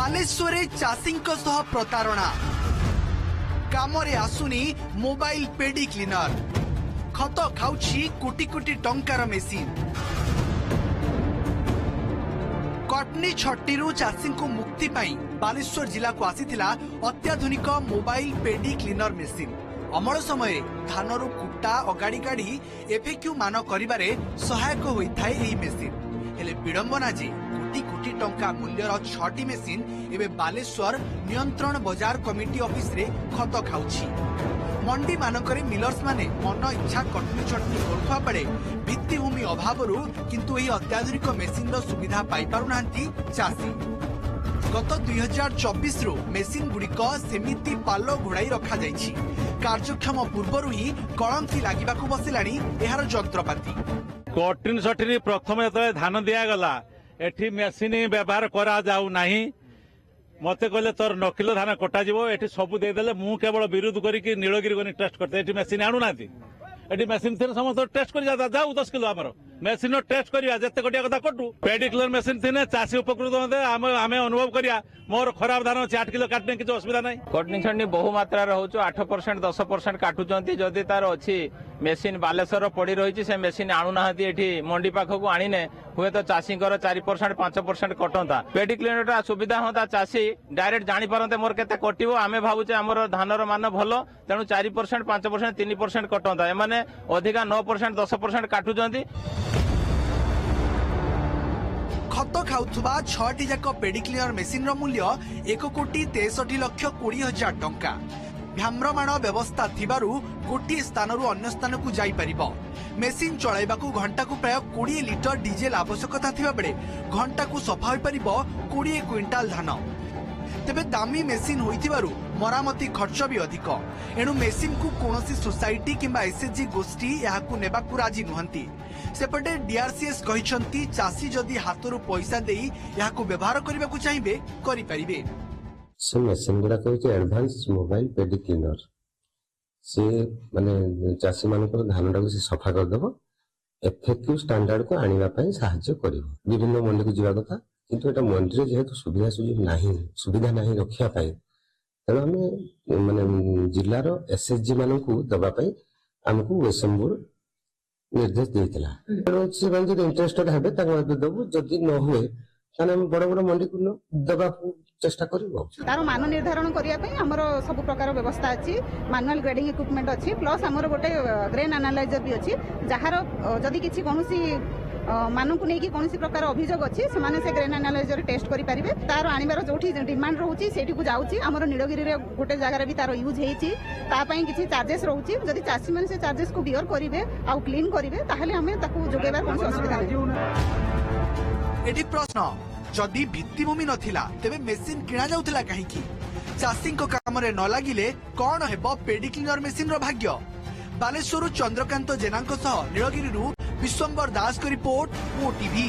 बालेश्वरे चाषींक सह प्रतारणा कामरे आसुनी मोबाइल पेडी क्लीनर खत खाउछि कोटी कोटी टंकार मेसिन कटनी छट्टीरू चाषी को मुक्ति पाई बालेश्वर जिला को आसीथिला अत्याधुनिक मोबाइल पेडी क्लीनर मेसिन अमल समय धानरू कुटा अगाड़ी गाड़ी एफएक्यू मान करिबारे सहायक होइथाय एही मेसिन हेले विडंबना जे कोटी कोटी टंका मूल्यर 6टी मेसिन एबे बालेश्वर नियंत्रण बाजार कमिटी ऑफिस रे खत खाउछि मंडी मानकरे मिलर्स माने मन इच्छा कटनी छटनी करुवा बेले भित्तिभूमि अभावरू किंतु एही अत्याधुनिक मेसिन रो सुविधा पाई पारुनांती चाषी गत 2024 रु मेसिन गुड़िक सेमिति पाल घोड़ाई रखा जाइछि कार्यक्षम पूर्वरु ही कलंकी लागिबाकू बसिलाणी एहार जंत्रपाती कटनी छटनी प्रथम जो धान दिगला एठी मेसिन व्यवहार करा जाऊ नाही मते कहले तोर नकिलो धान कटाଯିव एठी सबु देदेले मु केवल विरोध करिक नीलगिरी गनी टेस्ट करते एठी मेसिन आणु नाती एठी मेसिन थिने समस्त टेस्ट करि जाऊ 10 किलो हमर मेसिन टेस्ट करिया जते कटिया कथा कटू पेडी क्लीनर मेसिन थिने चासी उपकृत होते आमे अनुभव करिया मोर खराब धान 8 किलो काटने किछ असुविधा नै कटनी छटनी बहु मात्रा रहउचो 8% 10% काटुचंती जदी तार अछि मेसिन बालेश्वर पड़ी रही से मेसिन आणु नाहती एठी मंडी पाखकू आनिने हुए तो चाषी 4% 5% कटंता पेडी क्लीनर सुविधा होता चाषी डायरेक्ट जानी पारते मोर केते कटिवो आमे भाबुचे हमर धानर मान भलो तेणु 4% 5% 3% कटंता एमाने अधिका 9% 10% काटुचंती खत खाउथुबा 6टी जाक पेडी क्लीनर मेसिन रो मूल्य 1,63,20,00,000 टंका भ्राम्यमाण व्यवस्था थिबारु गोटे स्थानरू अन्य स्थान को जाई परिबो मेसिन चलाइबाकू घंटा को प्राय 20 लिटर डीजेल आवश्यकता थिबा बेले घंटा को सफा होई परिबो 20 क्विंटाल धान तेबे दामी मेसिन होइथिबारु मरामती खर्च भी अधिक एणु मेसिन को कोनोसी सोसाइटी किंबा एसएचजी गोष्ठी याकू नेबाकू राजी नुहंती सेपटे डीआरसीएस कहिसंती चासी जदी हातरू पैसा देई याकू व्यवहार करबाकू चाहिबे करि परिबे से मेसिन गुड़ा कहूँ एडभांस मोबाइल पेडी क्लीनर से माने चाषी मान धान टाक सफा करदेव एफएक्यू स्टैंडर्ड को आने साहाय्य कर विभिन्न मंडी को जावा कथा किंतु एटा मंडी जेहेतु सुविधा नहीं रखापी तेणु आम माने जिलार एसएचजी मान को दवाई आमको वेसम बोर्ड निर्देश देता तेणु इंटरेस्टेड हे देवु जदि न हुए बड़ बड़ मंडी को दबा चेष्टा तार मान निर्धारण करने सब प्रकार व्यवस्था अच्छी मैनुअल ग्रेडिंग इक्विपमेंट अच्छी प्लस आमर गोटे ग्रेन एनालाइजर भी अच्छी जार जदि किसी कौन मान को लेकिन कौन प्रकार अभियोग अच्छी से ग्रेन एनालाइजर टेस्ट करेंगे तार आनबार जो डिमांड रोचे से जाऊँगी आम नीलगिरी गोटे जगार भी तार यूज होती किसी चार्जेस रोचे जदि चाषी मैंने से चार्जेस को बियर करेंगे आउ क्लीन करेंगे जोगेबार कौन असुविधा नहीं एटी प्रश्न जदि भित्तिभूमि नथिला तेबे मेसिन किणा जाउथिला काहीकि चाषी कामरे न लागिले कौन हेबो पेडी क्लीनर मेसिन रो भाग्य बालेश्वर चंद्रकांत जेना नीलगिरी विश्वंबर दास को रिपोर्ट ओटीवी।